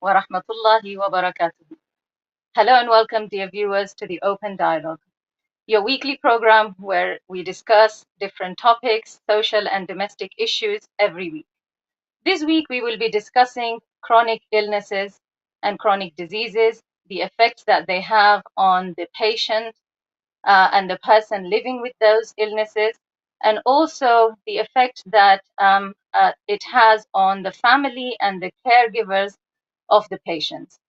wa rahmatullahi wa barakatuh. Hello and welcome, dear viewers, to the Open Dialogue, your weekly program where we discuss different topics, social and domestic issues every week. This week, we will be discussing chronic illnesses and chronic diseases, the effects that they have on the patient and the person living with those illnesses, and also the effect that it has on the family and the caregivers of the patients.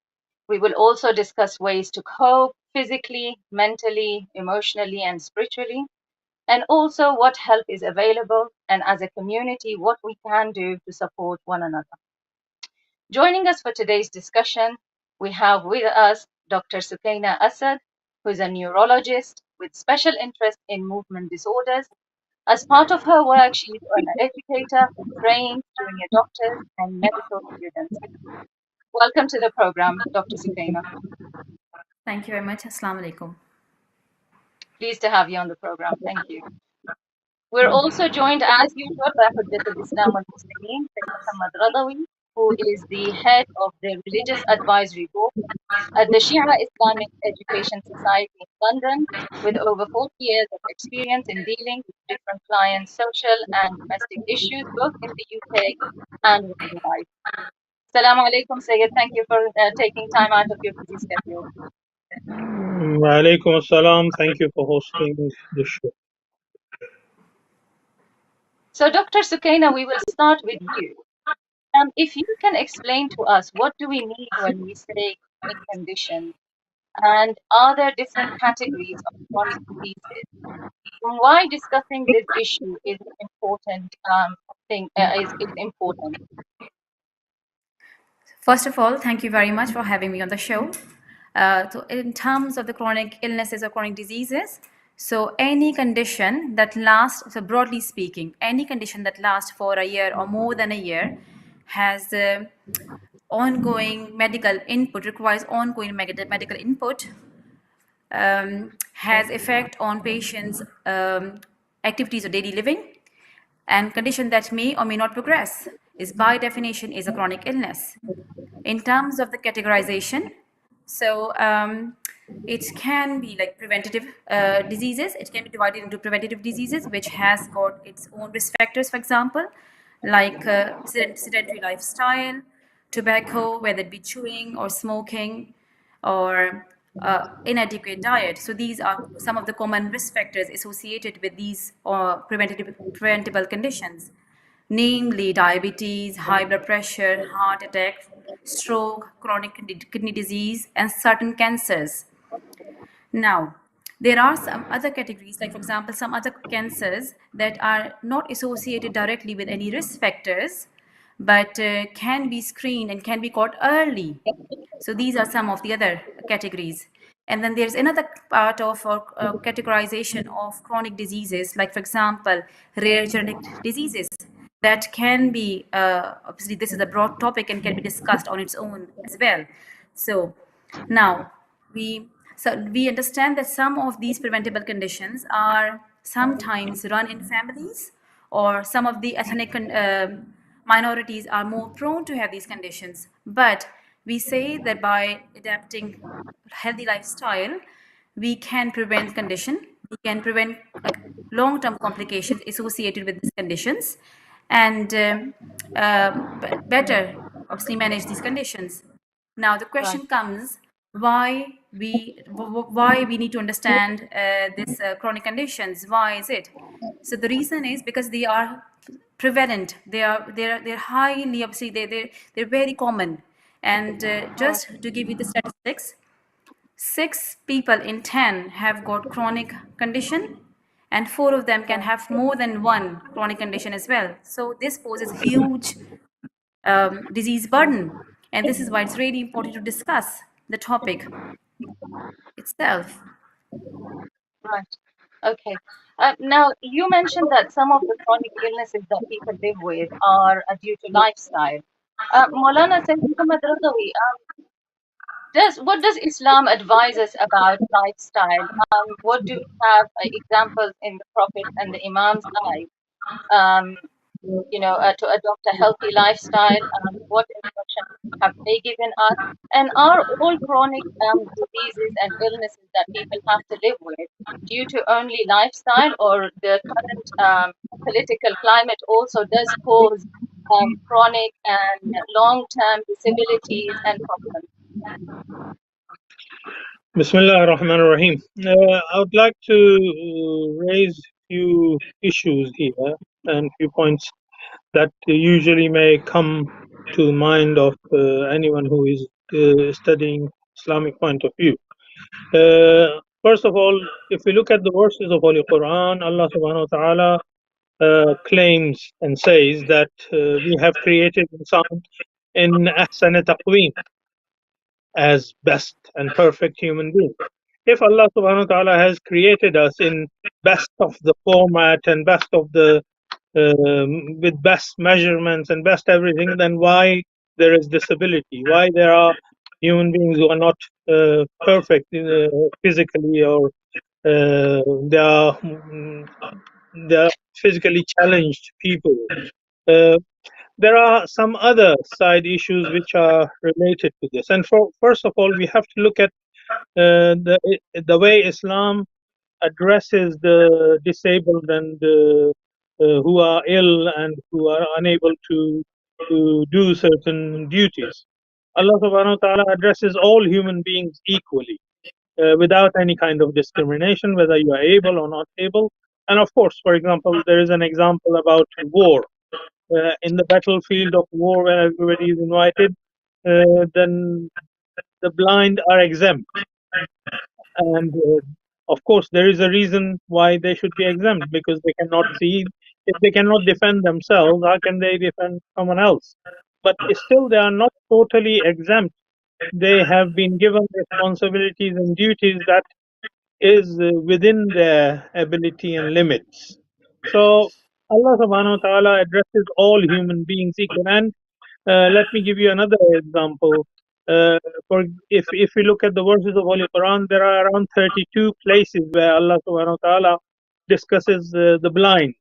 We will also discuss ways to cope physically, mentally, emotionally, and spiritually, and also what help is available, and as a community, what we can do to support one another. Joining us for today's discussion, we have with us Dr. Sukaina Asad, who is a neurologist with special interest in movement disorders. As part of her work, she is an educator who trains junior doctors and medical students. Welcome to the program, Dr. Sukaina. Thank you very much. Assalamu alaikum. Pleased to have you on the program. Thank you. We're also joined, as usual, by Hujjatul Islam al Muslimin, Mohammad Razavi, who is the head of the Religious Advisory Board at the Shia Islamic Education Society in London, with over 40 years of experience in dealing with different clients' social and domestic issues, both in the UK and worldwide. Assalamu alaikum, Syed. Thank you for taking time out of your busy schedule. Wa alaikum assalam. Thank you for hosting the show. So, Dr. Sukaina, we will start with you. If you can explain to us, what do we mean when we say chronic condition, and are there different categories of chronic diseases? And why discussing this issue is important is important. First of all, thank you very much for having me on the show. So in terms of the chronic illnesses or chronic diseases, so any condition that lasts, so broadly speaking, any condition that lasts for a year or more than a year has ongoing medical input, requires ongoing medical input, has effect on patients' activities of daily living, and condition that may or may not progress is by definition is a chronic illness. In terms of the categorization, so it can be like preventative diseases. It can be divided into preventative diseases, which has got its own risk factors, for example, like sedentary lifestyle, tobacco, whether it be chewing or smoking, or inadequate diet. So these are some of the common risk factors associated with these preventable conditions, namely diabetes, high blood pressure, heart attack, stroke, chronic kidney disease, and certain cancers. Now, there are some other categories, like for example, some other cancers that are not associated directly with any risk factors, but can be screened and can be caught early. So these are some of the other categories. And then there's another part of categorization of chronic diseases, like for example, rare genetic diseases that can be, obviously this is a broad topic and can be discussed on its own as well. So now we understand that some of these preventable conditions are sometimes run in families, or some of the ethnic minorities are more prone to have these conditions. But we say that by adapting healthy lifestyle, we can prevent condition. We can prevent like long-term complications associated with these conditions, and better obviously manage these conditions. Now the question comes, why we need to understand this chronic conditions? Why is it? So the reason is because they are prevalent. They're highly, obviously they're very common. And just to give you the statistics, 6 people in 10 have got chronic condition, and 4 of them can have more than one chronic condition as well. So this poses huge disease burden, and this is why it's really important to discuss the topic itself. Right. Okay. Now, you mentioned that some of the chronic illnesses that people live with are due to lifestyle. Maulana said, Muhammad Razavi, what does Islam advise us about lifestyle? What do we have examples in the Prophet and the Imam's life? To adopt a healthy lifestyle. What instruction have they given us? And are all chronic diseases and illnesses that people have to live with due to only lifestyle, or the current political climate also does cause chronic and long-term disabilities and problems? Bismillah ar-Rahman ar-Rahim. I would like to raise few issues here and few points that usually may come to mind of anyone who is studying Islamic point of view. First of all, if we look at the verses of Holy Quran, Allah subhanahu wa ta'ala claims and says that we have created insan in ahsan taqweem, as best and perfect human being. If Allah subhanahu wa ta'ala has created us in best of the format and best of the with best measurements and best everything, then why there is disability? Why there are human beings who are not perfect physically, or they are physically challenged people? Uh, there are some other side issues which are related to this. And first of all, we have to look at the way Islam addresses the disabled and who are ill and who are unable to do certain duties. Allah subhanahu wa ta'ala addresses all human beings equally, without any kind of discrimination, whether you are able or not able. And of course, for example, there is an example about war. In the battlefield of war, where everybody is invited, then the blind are exempt. And of course, there is a reason why they should be exempt, because they cannot see. If they cannot defend themselves, how can they defend someone else? But still, they are not totally exempt. They have been given responsibilities and duties that is within their ability and limits. So Allah subhanahu wa ta'ala addresses all human beings equal. And let me give you another example. For if we look at the verses of Holy Quran, there are around 32 places where Allah subhanahu wa ta'ala discusses the blind.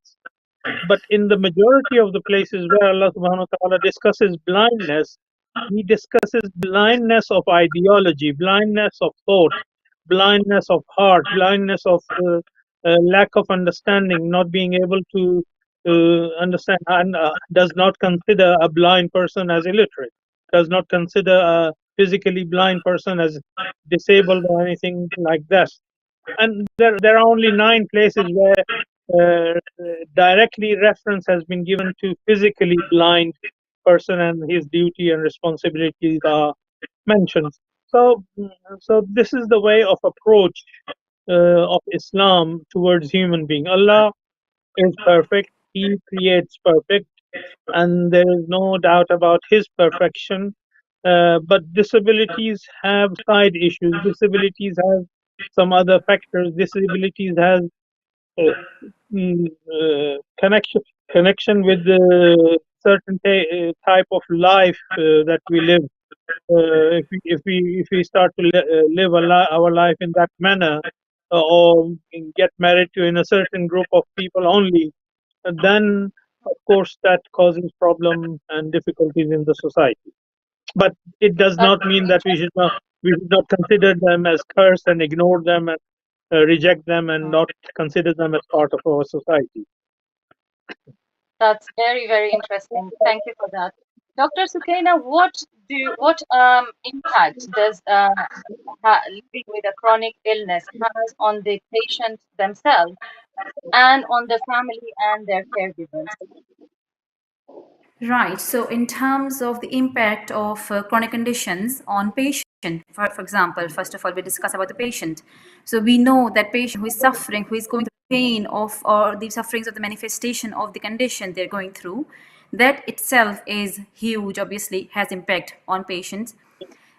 But in the majority of the places where Allah subhanahu wa ta'ala discusses blindness, He discusses blindness of ideology, blindness of thought, blindness of heart, blindness of lack of understanding, not being able to understand, and does not consider a blind person as illiterate, does not consider a physically blind person as disabled or anything like that. And there are only 9 places where directly reference has been given to physically blind person, and his duty and responsibilities are mentioned. So, so this is the way of approach of Islam towards human being. Allah is perfect; He creates perfect, and there is no doubt about His perfection. But disabilities have side issues. Disabilities have some other factors. Disabilities have uh, connection with the certain type of life that we live. If we start to live our life in that manner, or get married to in a certain group of people only, then of course that causes problem and difficulties in the society. But it does That's not mean that we should not consider them as cursed and ignore them and reject them and not consider them as part of our society. That's very, very interesting. Thank you for that. Dr. Sukaina, what impact does living with a chronic illness has on the patient themselves and on the family and their caregivers? Right. So, in terms of the impact of chronic conditions on patient, for example, first of all, we discuss about the patient. So, we know that patient who is suffering, who is going through pain of or the sufferings of the manifestation of the condition they're going through, that itself is huge. Obviously, has impact on patients.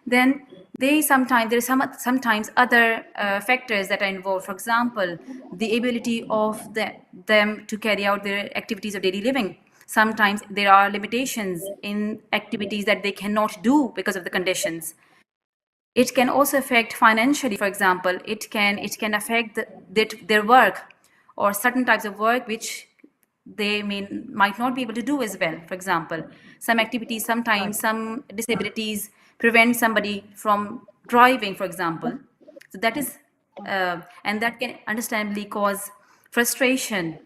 Then there is sometimes other factors that are involved. For example, the ability of them to carry out their activities of daily living. Sometimes there are limitations in activities that they cannot do because of the conditions. It can also affect financially. For example, it can affect their work, or certain types of work which they might not be able to do as well. For example, some activities, Right. sometimes some disabilities prevent somebody from driving, for example. So that is, and that can understandably cause frustration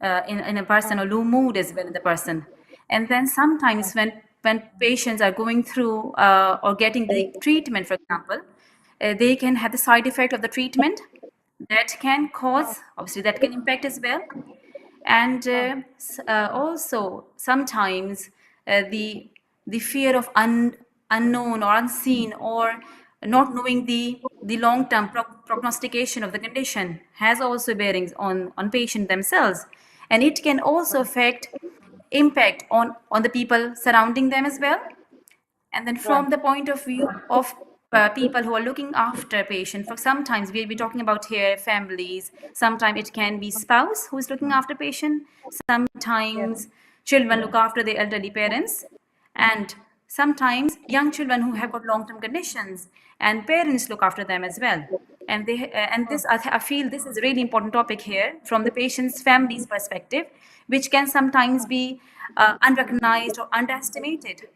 in a person, or low mood as well in the person. And then sometimes when patients are going through or getting the treatment, for example, they can have the side effect of the treatment that can cause, obviously that can impact as well. And also sometimes the fear of unknown or unseen, or not knowing the long term prognostication of the condition has also bearings on patient themselves, and it can also affect impact on the people surrounding them as well. And then Right. from the point of view of people who are looking after patient, for sometimes we'll be talking about here families, sometimes it can be spouse who is looking after patient, Yes. sometimes children look after their elderly parents, and sometimes young children who have got long-term conditions and parents look after them as well. And and this I feel this is a really important topic here from the patient's family's perspective, which can sometimes be unrecognized or underestimated.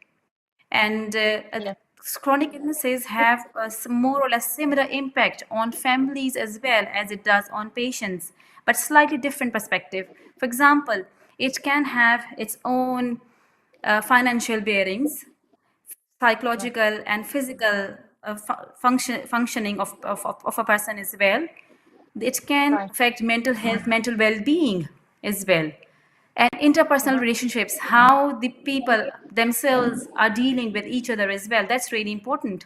And Yes. chronic illnesses have more or less similar impact on families as well as it does on patients, but slightly different perspective. For example, it can have its own financial bearings, Right. psychological and physical functioning of a person as well. It can Right. affect mental health, mental well-being as well, and interpersonal Mhm. relationships, how the people themselves are dealing with each other as well. That's really important.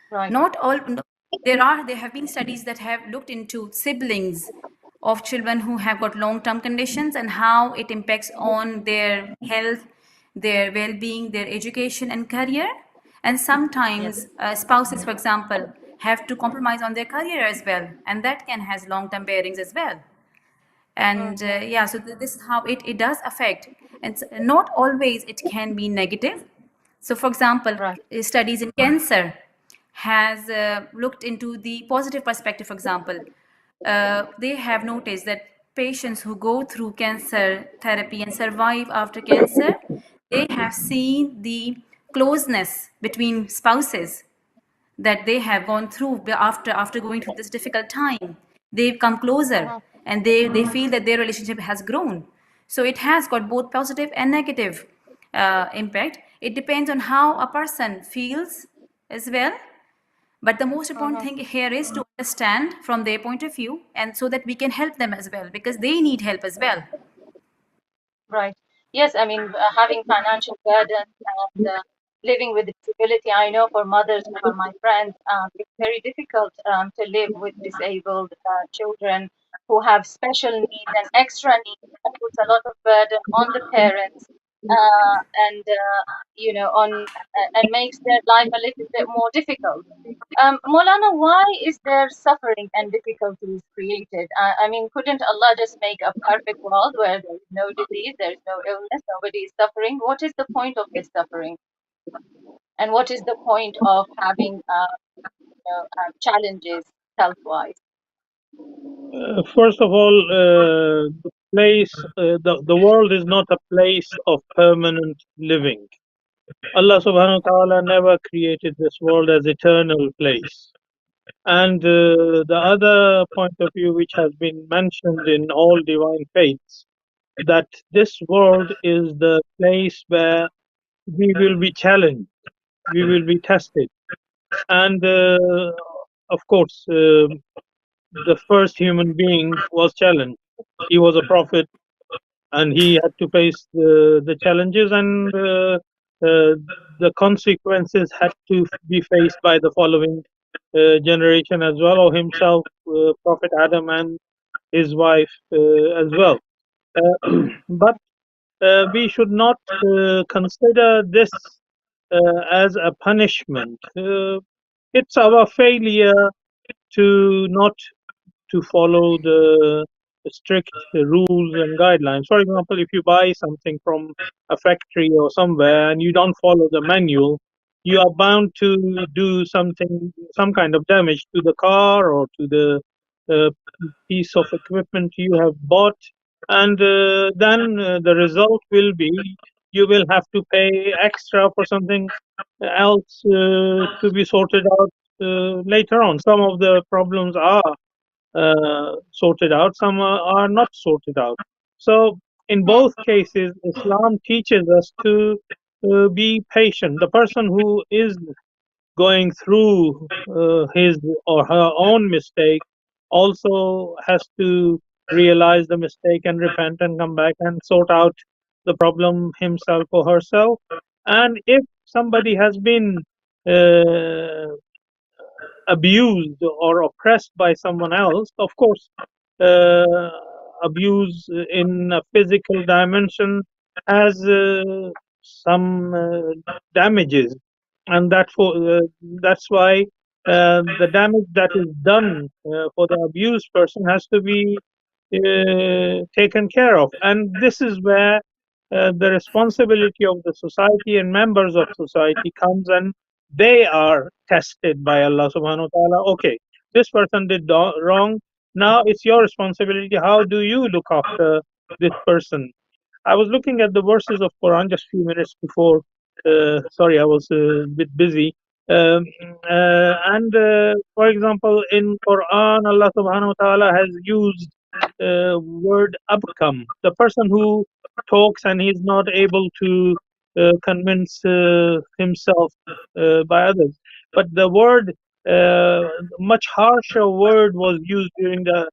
Right. Not all, no, there have been studies that have looked into siblings of children who have got long-term conditions and how it impacts on their health, their well-being, their education and career. And Yes. sometimes spouses, for example, have to compromise on their career as well, and that can has long-term bearings as well. And yeah, so this is how it does affect. And not always it can be negative. So for example, Right. studies in cancer has looked into the positive perspective. For example, they have noticed that patients who go through cancer therapy and survive after cancer, they have seen the closeness between spouses that they have gone through after going through this difficult time. They've come closer, Mhm. and they feel that their relationship has grown. So it has got both positive and negative impact. It depends on how a person feels as well. But the most important Mhm. thing here is to understand from their point of view, and so that we can help them as well, because they need help as well. Right. Yes, I mean, having financial burdens and living with disability, I know for mothers who are my friends, it's very difficult to live with disabled children who have special needs and extra needs. That puts a lot of burden on the parents, and on and makes their life a little bit more difficult. Maulana, why is there suffering and difficulties created? I mean, couldn't Allah just make a perfect world where there is no disease, there is no illness, nobody is suffering? What is the point of this suffering? And what is the point of having challenges health-wise? First of all, the world is not a place of permanent living. Allah subhanahu wa ta'ala never created this world as eternal place. And the other point of view which has been mentioned in all divine faiths, that this world is the place where we will be challenged, we will be tested. And of course, the first human being was challenged. He was a prophet, and he had to face the challenges, and the consequences had to be faced by the following generation as well, or himself, Prophet Adam, and his wife as well. But we should not consider this as a punishment. It's our failure to not to follow the strict rules and guidelines. For example, if you buy something from a factory or somewhere and you don't follow the manual, you are bound to do something, some kind of damage to the car or to the uh, piece of equipment you have bought. and then the result will be you will have to pay extra for something else to be sorted out later on. Some of the problems are sorted out, some are not sorted out. So, in both cases, Islam teaches us to be patient. The person who is going through his or her own mistake also has to realize the mistake and repent and come back and sort out the problem himself or herself. And if somebody has been uh, abused or oppressed by someone else, of course, uh, abuse in a physical dimension has some damages, and that's why the damage that is done for the abused person has to be taken care of. And this is where the responsibility of the society and members of society comes, and they are tested by Allah subhanahu wa ta'ala. Okay, this person did wrong. Now it's your responsibility. How do you look after this person? I was looking at the verses of Quran just few minutes before. Sorry, I was a bit busy. And for example, in Quran, Allah Subhanahu wa Taala has used word abkam. The person who talks and he's not able to convince himself by others. But the word, much harsher word was used during the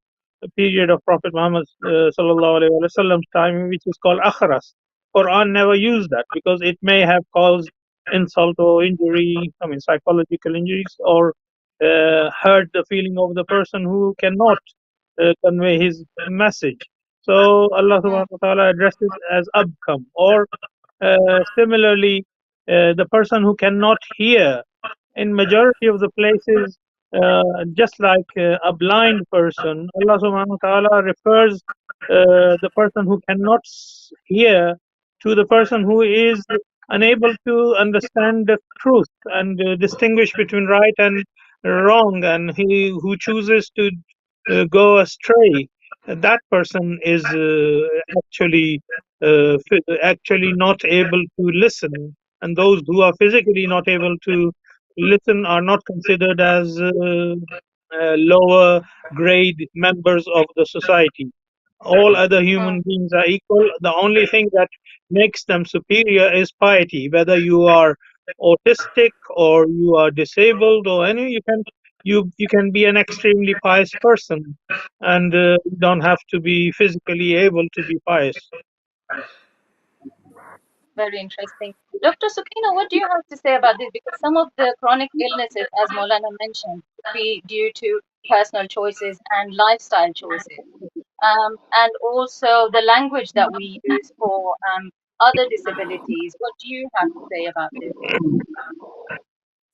period of Prophet Muhammad sallallahu alaihi wasallam's time, which is called akhras. Quran never used that because it may have caused insult or injury, I mean psychological injuries, or hurt the feeling of the person who cannot convey his message. So Allah subhanahu wa ta'ala addresses as abkam, or similarly, the person who cannot hear. In majority of the places, just like a blind person, Allah subhanahu wa ta'ala refers the person who cannot hear to the person who is unable to understand the truth and distinguish between right and wrong, and he who chooses to go astray, that person is actually not able to listen, and those who are physically not able to listen are not considered as lower grade members of the society. All other human beings are equal. The only thing that makes them superior is piety. Whether you are autistic or you are disabled or any, you can be an extremely pious person, and you don't have to be physically able to be pious. Very interesting. Dr. Sukaina, what do you have to say about this? Because some of the chronic illnesses, as Maulana mentioned, could be due to personal choices and lifestyle choices. And also the language that we use for other disabilities. What do you have to say about this?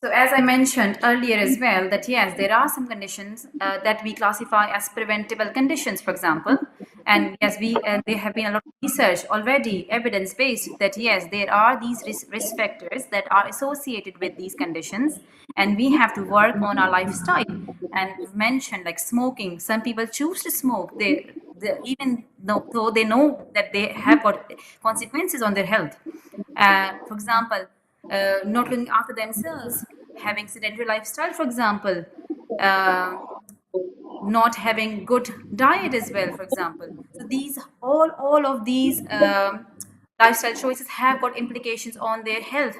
So as I mentioned earlier as well, that yes, there are some conditions that we classify as preventable conditions, for example. And yes, there have been a lot of research already, evidence-based, that yes, there are these risk factors that are associated with these conditions, and we have to work on our lifestyle. And you've mentioned like smoking. Some people choose to smoke. Even though they know that they have got consequences on their health. For example, not looking after themselves, having sedentary lifestyle, for example, uh, not having good diet as well, for example. So these all of these lifestyle choices have got implications on their health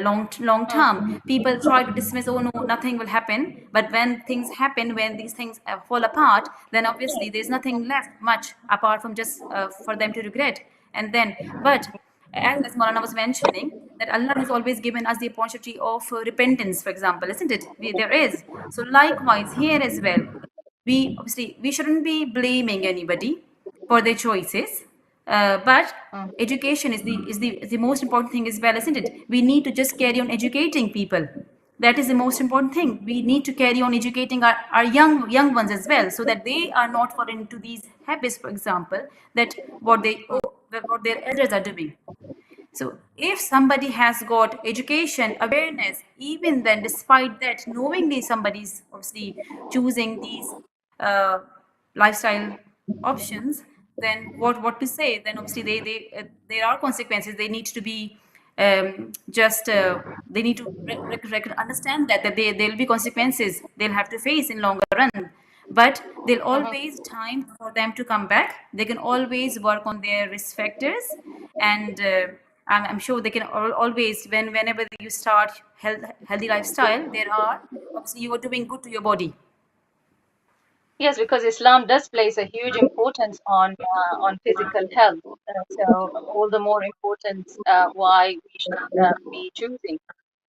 long term. People try to dismiss, oh no, nothing will happen, but when things happen, when these things fall apart, then obviously there's nothing left much apart from just for them to regret. And then, but as Maulana was mentioning, that Allah has always given us the opportunity of repentance, for example, isn't it? There is. So likewise here as well, we obviously we shouldn't be blaming anybody for their choices, but education is the most important thing as well, isn't it? We need to just carry on educating people. That is the most important thing. We need to carry on educating our young ones as well, so that they are not falling into these habits, for example, that what their elders are doing. So if somebody has got education, awareness, even then, despite that, knowingly somebody's obviously choosing these uh, lifestyle options, then what to say? Then obviously there are consequences. They need to be just they need to understand that there'll be consequences they'll have to face in longer run, but there'll Mhm. always time for them to come back. They can always work on their risk factors, and I'm sure they can always, whenever you start healthy lifestyle, there are obviously you are doing good to your body. Yes, because Islam does place a huge importance on physical health. So all the more importance why we should be choosing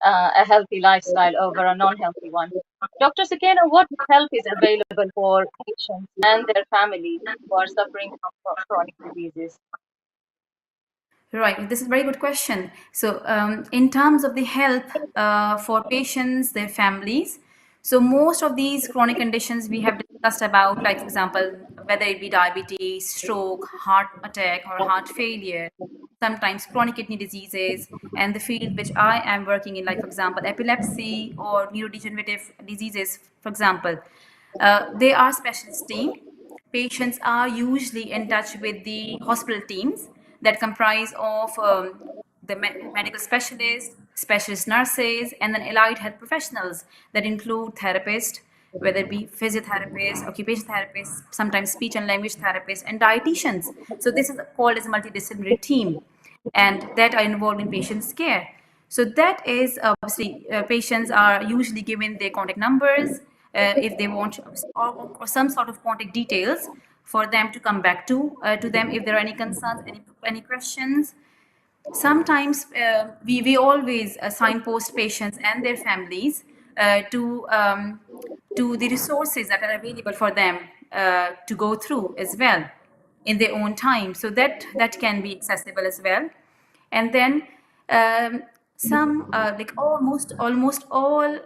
a healthy lifestyle over a non-healthy one. Dr. Sukaina, what help is available for patients and their families who are suffering from chronic diseases? Right, this is a very good question. So, in terms of the help for patients, their families, so most of these chronic conditions we have discussed about, like for example, whether it be diabetes, stroke, heart attack, or heart failure, sometimes chronic kidney diseases, and the field which I am working in, like for example, epilepsy or neurodegenerative diseases, for example, they are specialist team. Patients are usually in touch with the hospital teams that comprise of the medical specialists, specialist nurses, and then allied health professionals that include therapists, whether it be physiotherapists, occupational therapists, sometimes speech and language therapists, and dietitians. So this is called as a multidisciplinary team, and that are involved in patients' care. So that is obviously patients are usually given their contact numbers if they want, or some sort of contact details for them to come back to them if there are any concerns, any questions. Sometimes we always signpost patients and their families to the resources that are available for them to go through as well in their own time, so that can be accessible as well. And then some like almost all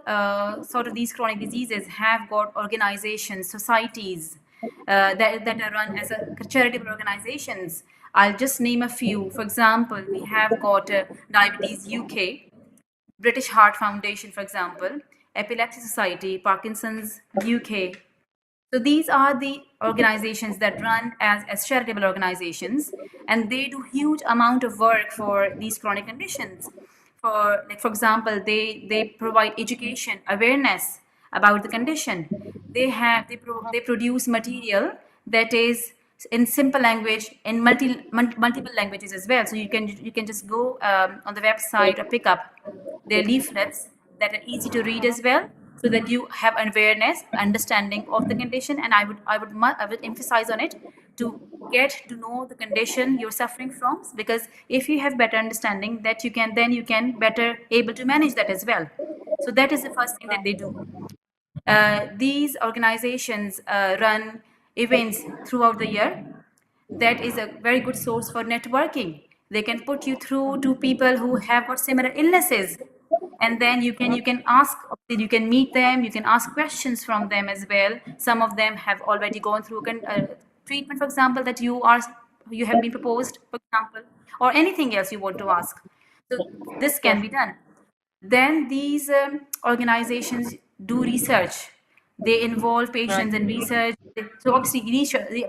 sort of these chronic diseases have got organizations, societies that are run as a charitable organizations. I'll just name a few. For example, we have got Diabetes UK, British Heart Foundation, for example, Epilepsy Society, Parkinson's UK. So these are the organizations that run as charitable organizations, and they do huge amount of work for these chronic conditions. For example, they provide education, awareness about the condition. They produce material that is in simple language, in multiple languages as well. So you can just go on the website or pick up their leaflets that are easy to read as well, so that you have awareness, understanding of the condition. And I would emphasize on it to get to know the condition you're suffering from, because if you have better understanding, that you can better able to manage that as well. So that is the first thing that they do. These organizations run events throughout the year. That is a very good source for networking. They can put you through to people who have got similar illnesses, and then you can ask, you can meet them, you can ask questions from them as well. Some of them have already gone through treatment, for example, that you have been proposed, for example, or anything else you want to ask. So this can Yes. be done. Then these organizations do research. They involve Right. patients in research. So obviously,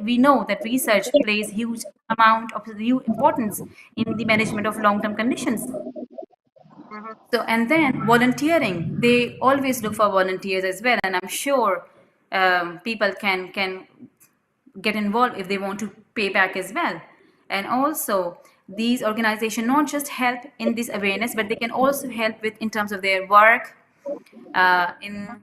we know that research plays huge amount of importance in the management of long-term conditions. Mhm. So, and then volunteering, they always look for volunteers as well, and I'm sure people can get involved if they want to pay back as well. And also, these organizations not just help in this awareness, but they can also help with in terms of their work, in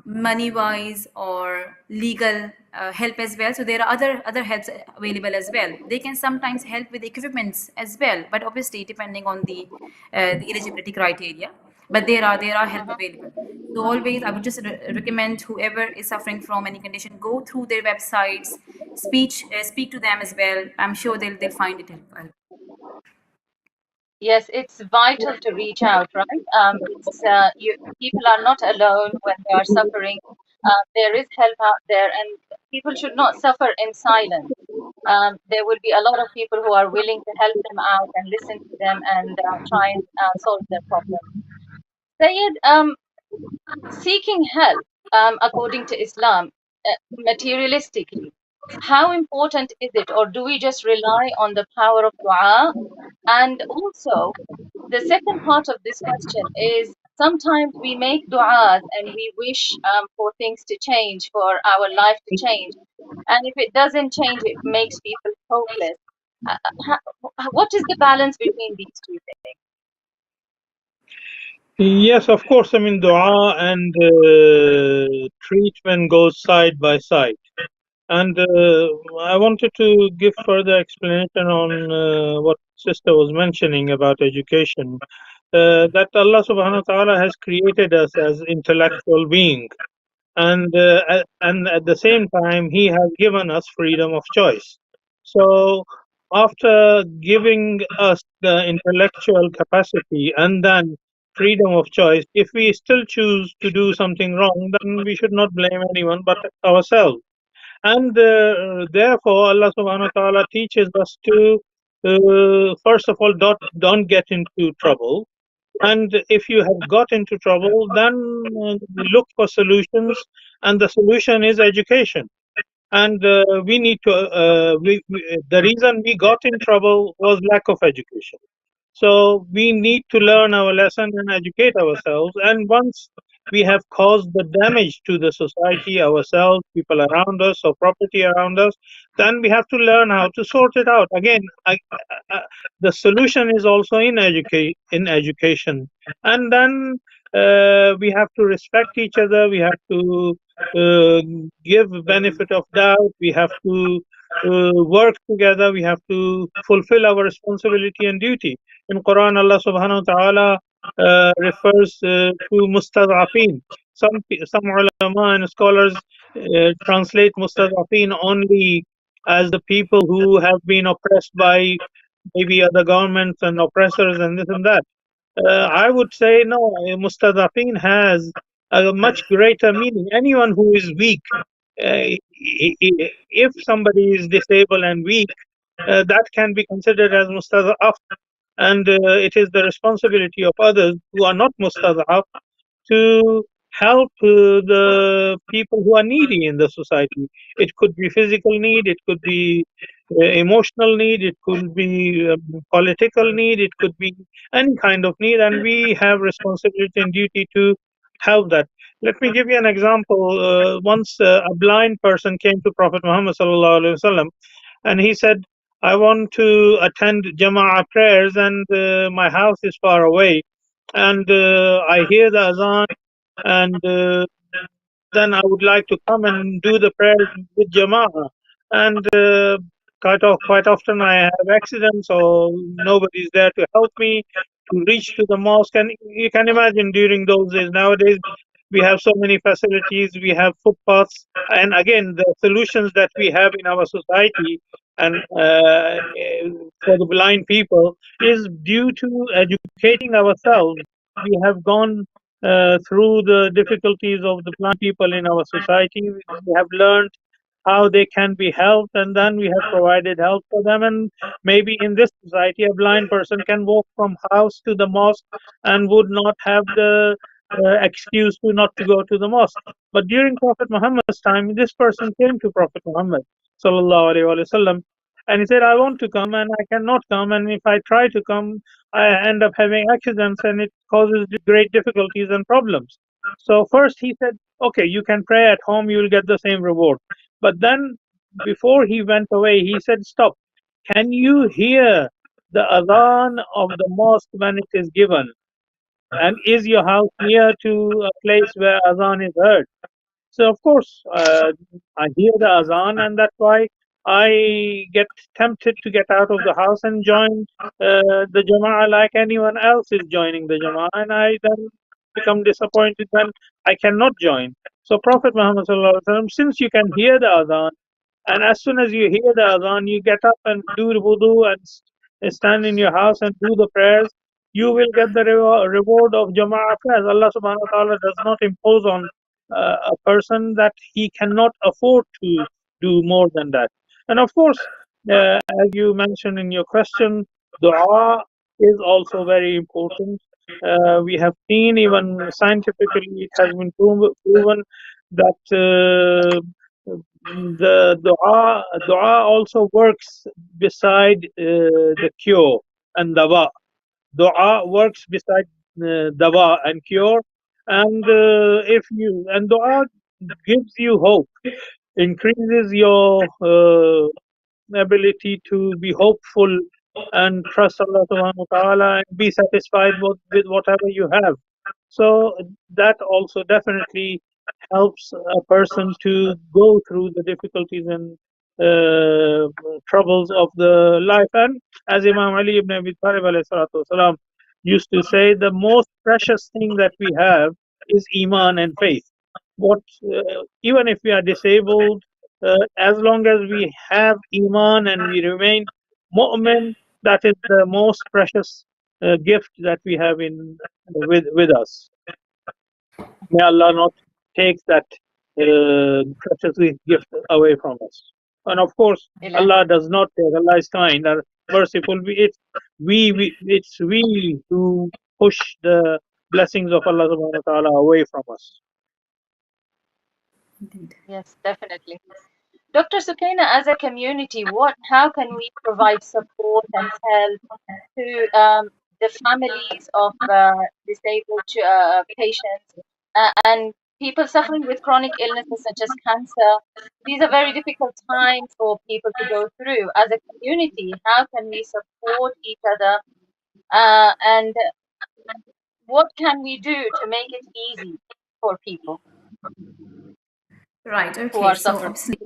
money wise or legal help as well. So there are other helps available as well. They can sometimes help with equipments as well, but obviously depending on the eligibility criteria. But there are help Mhm. available. So always, I would just recommend whoever is suffering from any condition, go through their websites, speak to them as well. I'm sure they'll find it helpful. Yes, it's vital to reach out, right? It's people are not alone when they are suffering. There is help out there, and people should not suffer in silence. There will be a lot of people who are willing to help them out and listen to them and try and solve their problems. Sayed, seeking help, according to Islam, materialistically. How important is it, or do we just rely on the power of dua? And also, the second part of this question is sometimes we make du'as and we wish for things to change, for our life to change. And if it doesn't change, it makes people hopeless. What is the balance between these two things? Yes, of course. I mean, dua and treatment goes side by side. And I wanted to give further explanation on what Sister was mentioning about education. That Allah subhanahu wa ta'ala has created us as intellectual beings, and at the same time he has given us freedom of choice. So after giving us the intellectual capacity and then freedom of choice, if we still choose to do something wrong, then we should not blame anyone but ourselves. And therefore Allah subhanahu wa ta'ala teaches us to first of all don't get into trouble, and if you have got into trouble, then look for solutions, and the solution is education. And we need to, the reason we got in trouble was lack of education. So we need to learn our lesson and educate ourselves. And once we have caused the damage to the society, ourselves, people around us, or property around us, then we have to learn how to sort it out. Again, the solution is also in education. And then we have to respect each other. We have to uh, give benefit of doubt. We have to work together. We have to fulfill our responsibility and duty. In Quran, Allah subhanahu wa ta'ala refers to mustad'afin. Some ulama and scholars translate mustad'afin only as the people who have been oppressed by maybe other governments and oppressors and this and that. I would say no, mustad'afin has a much greater meaning. Anyone who is weak, if somebody is disabled and weak, that can be considered as mustad'af, and it is the responsibility of others who are not mustad'af to help the people who are needy in the society. It could be physical need, it could be emotional need, it could be political need, it could be any kind of need, and we have responsibility and duty to help that. Let me give you an example. Once a blind person came to Prophet Muhammad sallallahu alaihi wasallam, and he said, I want to attend Jama'ah prayers, and my house is far away, and I hear the azan, and then I would like to come and do the prayers with Jama'ah. And quite often I have accidents, or nobody's there to help me to reach to the mosque. And you can imagine during those days, nowadays, we have so many facilities, we have footpaths, and again, the solutions that we have in our society and for the blind people is due to educating ourselves. We have gone through the difficulties of the blind people in our society. We have learned how they can be helped, and then we have provided help for them. And maybe in this society, a blind person can walk from house to the mosque and would not have the excuse to not to go to the mosque. But during Prophet Muhammad's time, this person came to Prophet Muhammad sallallahu alaihi wasallam, and he said, "I want to come and I cannot come, and if I try to come, I end up having accidents, and it causes great difficulties and problems." So first he said, "Okay, you can pray at home; you will get the same reward." But then, before he went away, he said, "Stop. Can you hear the adhan of the mosque when it is given? And is your house near to a place where adhan is heard?" So, of course, I hear the azan, and that's why I get tempted to get out of the house and join the Jama'ah like anyone else is joining the Jama'ah, and I then become disappointed when I cannot join. So, Prophet Muhammad, sallallahu alaihi wasallam, since you can hear the azan, and as soon as you hear the adhan, you get up and do the wudu and stand in your house and do the prayers. You will get the reward of Jama'ah prayers. Allah subhanahu wa ta'ala does not impose on a person that he cannot afford to do more than that. And of course, as you mentioned in your question, dua is also very important. We have seen, even scientifically, it has been proven that The dua also works beside the cure and dawa. Dua works beside dawa and cure, and if you and dua gives you hope, increases your ability to be hopeful and trust Allah subhanahu wa ta'ala and be satisfied with whatever you have. So that also definitely helps a person to go through the difficulties and troubles of the life. And as Imam Ali ibn Abi Talib alayhi salatu wasalam used to say, the most precious thing that we have is Iman and faith. What even if we are disabled, as long as we have Iman and we remain mu'min, that is the most precious gift that we have in with us. May Allah not take that precious gift away from us. And of course, Ilah. Allah does not take. Allah is kind and merciful. It's we who push the blessings of Allah subhanahu wa ta'ala away from us. Yes, definitely. Dr. Sukaina, as a community, how can we provide support and help to the families of disabled patients and people suffering with chronic illnesses such as cancer? These are very difficult times for people to go through. As a community, how can we support each other? And what can we do to make it easy for people Right. who Okay. are So suffering? obviously,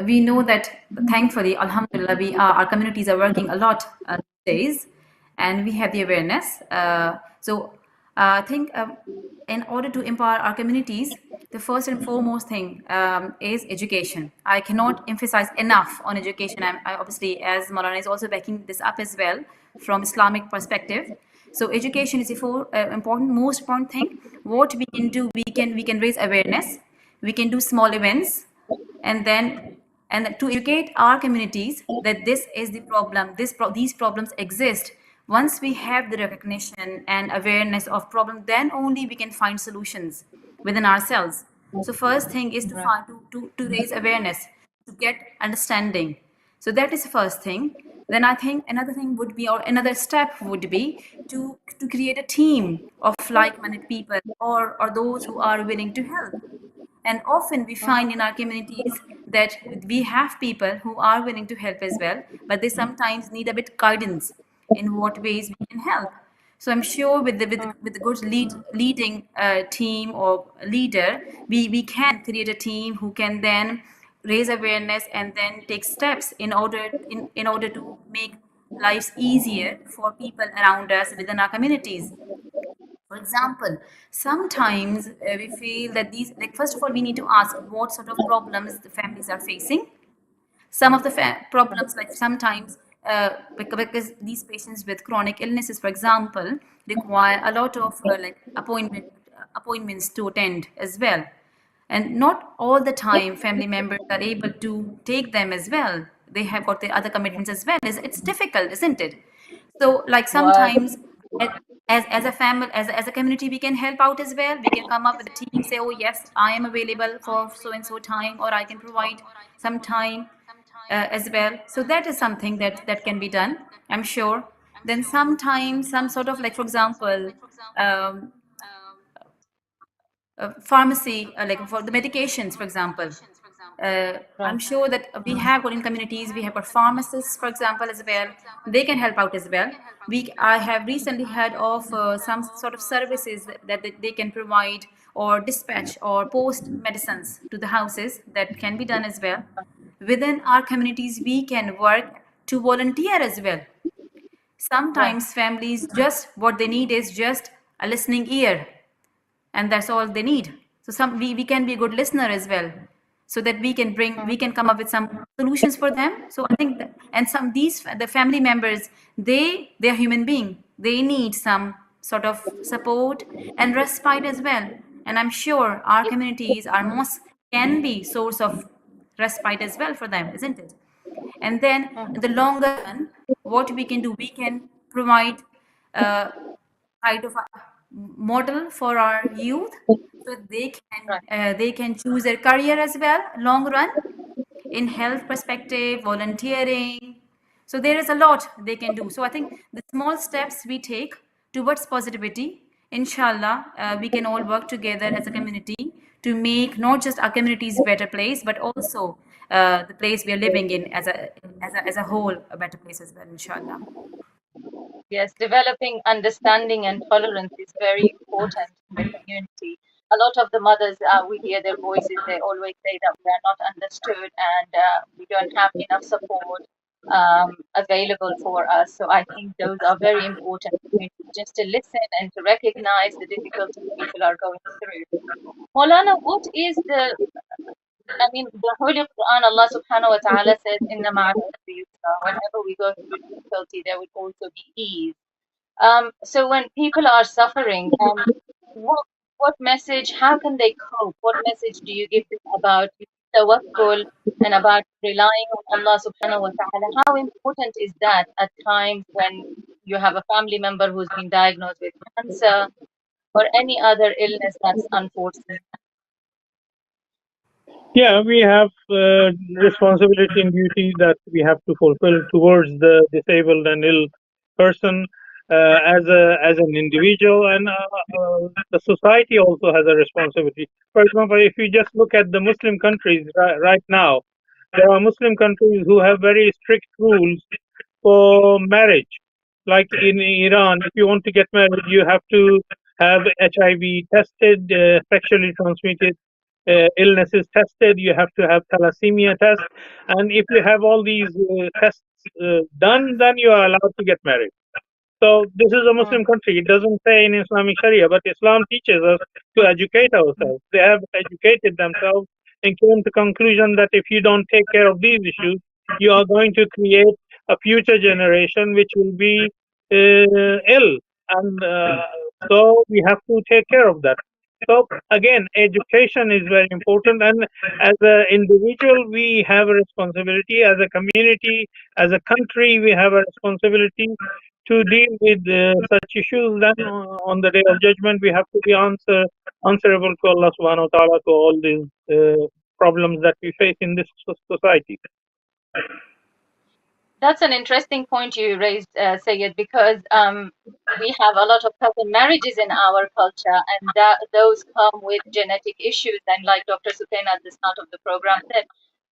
we know that thankfully, Alhamdulillah, our communities are working a lot these days, and we have the awareness. I think in order to empower our communities, the first and foremost thing is education. I cannot emphasize enough on education. I obviously, as Maulana is also backing this up as well from Islamic perspective. So education is the most important thing. What we can do, we can raise awareness. We can do small events, and then to educate our communities that this is the problem, these problems exist. Once we have the recognition and awareness of problem, then only we can find solutions within ourselves. So first thing is to Right. find to raise awareness, to get understanding. So that is the first thing. Then I think another thing would be, or another step would be, to create a team of like-minded people, or those who are willing to help. And often we find in our communities that we have people who are willing to help as well, but they sometimes need a bit guidance in what ways we can help. So I'm sure with the good leading team or leader, we can create a team who can then raise awareness and then take steps in order to make lives easier for people around us within our communities. For example, sometimes we feel that these, like, first of all, we need to ask what sort of problems the families are facing. Some of the problems, like sometimes, because these patients with chronic illnesses, for example, require a lot of appointments to attend as well. And not all the time family members are able to take them as well. They have got their other commitments as well. It's difficult, isn't it? So, like, Was sometimes, as a family, as a community, we can help out as well. We can come up with a team, say, oh yes, I am available for so and so time, or I can provide some time as well. So that is something that can be done, I'm sure. Then sometimes some sort of, like, for example, um, pharmacy, like for the medications, for example. I'm right. sure that we have got in communities, we have got pharmacists, for example, as well. They can help out as well. I have recently heard of some sort of services that they can provide, or dispatch or post medicines to the houses, that can be done as well. Within our communities, we can work to volunteer as well. Right. Sometimes families, just what they need is just a listening ear, and that's all they need. So we can be a good listener as well, so that we can come up with some solutions for them. So I think that, and the family members, they are human being, they need some sort of support and respite as well. And I'm sure our communities, our mosques, can be source of respite as well for them, isn't it? And then in the longer run, what we can do, we can provide uh, kind of model for our youth, so Right. they can choose their career as well, long run, in health perspective, volunteering. So there is a lot they can do. So I think the small steps we take towards positivity, inshallah, we can all work together as a community to make not just our communities better place, but also the place we are living in as a whole a better place as well, inshallah. Yes, developing understanding and tolerance is very important in the community. A lot of the mothers, we hear their voices, they always say that we are not understood and we don't have enough support available for us. So I think those are very important, just to listen and to recognize the difficulties people are going through. Maulana, what is the, I mean, the Holy Quran, Allah subhanahu wa ta'ala says, Inna ma'al usri yusra. Whenever we go through difficulty, there will also be ease. So when people are suffering, what what message? How can they cope? What message do you give them about tawakkul and about relying on Allah Subhanahu wa Taala? How important is that at times when you have a family member who's been diagnosed with cancer or any other illness that's unforeseen? Yeah, we have responsibility and duty that we have to fulfill towards the disabled and ill person as an individual, and the society also has a responsibility. For example, if you just look at the Muslim countries right now, there are Muslim countries who have very strict rules for marriage. Like in Iran, if you want to get married, you have to have HIV tested, sexually transmitted illnesses tested. You have to have thalassemia test, and if you have all these tests done, then you are allowed to get married. So this is a Mm, Muslim country. It doesn't say in Islamic Sharia, but Islam teaches us to educate ourselves. They have educated themselves and came to conclusion that if you don't take care of these issues, you are going to create a future generation which will be ill, and so we have to take care of that. So again, education is very important, and as an individual, we have a responsibility. As a community, as a country, we have a responsibility to deal with such issues. Then on the day of judgment, we have to be answerable to Allah Subhanahu wa Taala to all these problems that we face in this society. That's an interesting point you raised, Syed, because we have a lot of cousin marriages in our culture, and that those come with genetic issues. And like Dr. Sukaina at the start of the program said,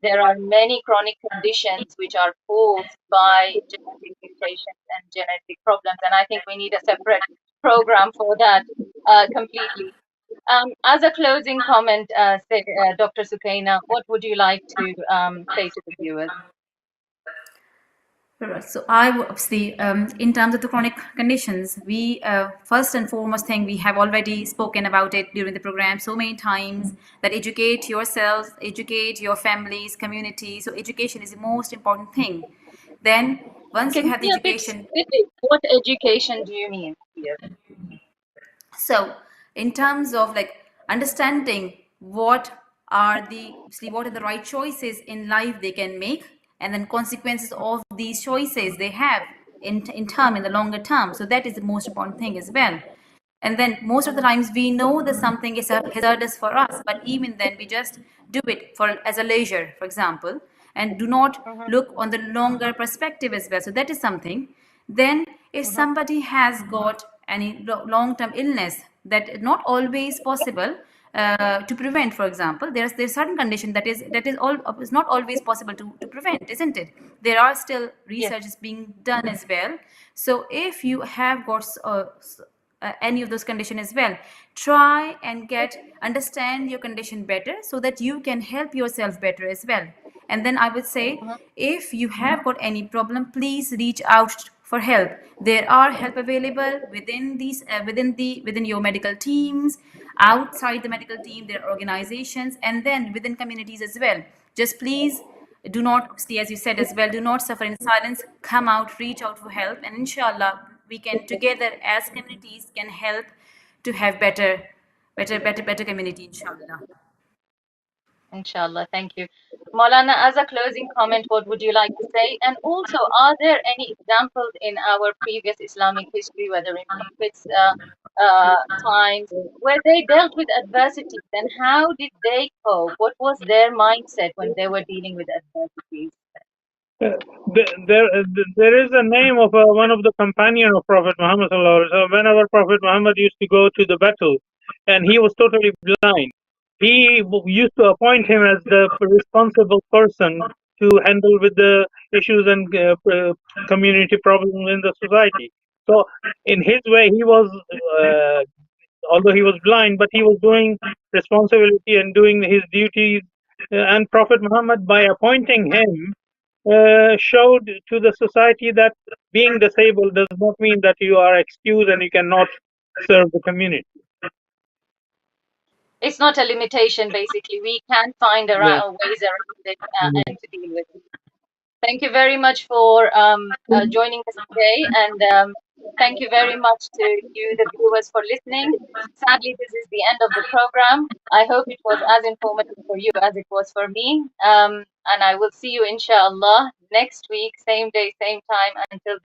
there are many chronic conditions which are caused by genetic mutations and genetic problems. And I think we need a separate program for that completely. As a closing comment, Dr. Sukaina, what would you like to say to the viewers? Right. So obviously, in terms of the chronic conditions, we first and foremost thing we have already spoken about it during the program so many times, that educate yourselves, educate your families, community. So education is the most important thing. Then once you Can you have the be a bit education, specific? What education do you mean here? so in terms of like understanding what are the right choices in life they can make, and then consequences of these choices they have in the longer term. So that is the most important thing as well. And then most of the Mhm, times we know that something is hazardous for us, but even then we just do it for as a leisure, for example, and do not mhm, look on the longer perspective as well. So that is something. Then if mhm. somebody has got any long-term illness that is not always possible to prevent, for example, there's certain condition that is not always possible to prevent, isn't it? There are still Yes. research is being done as well. So if you have got any of those condition as well, try and get understand your condition better so that you can help yourself better as well. And then I would say, Mhm, if you have got any problem, please reach out for help. There are help available within your medical teams, outside the medical team there are organizations, and then within communities as well. Just please do not see, as you said as well, do not suffer in silence. Come out, reach out for help, and inshallah we can together as communities can help to have better community, inshallah. Inshallah, thank you. Maulana, as a closing comment, what would you like to say? And also, are there any examples in our previous Islamic history, whether in prophets' times, where they dealt with adversities, and how did they cope? What was their mindset when they were dealing with adversities? Uh, there is a name of one of the companion of Prophet Muhammad sallallahu alaihi wasallam. Whenever Prophet Muhammad used to go to the battle, and he was totally blind, he used to appoint him as the responsible person to handle with the issues and community problems in the society. So, in his way, he was, although he was blind, but he was doing responsibility and doing his duties. And Prophet Muhammad, by appointing him, showed to the society that being disabled does not mean that you are excused and you cannot serve the community. It's not a limitation, basically. We can find Yeah. ways around it and to deal with it. Thank you very much for joining us today, and thank you very much to you, the viewers, for listening. Sadly, this is the end of the program. I hope it was as informative for you as it was for me. And I will see you, inshallah, next week, same day, same time. Until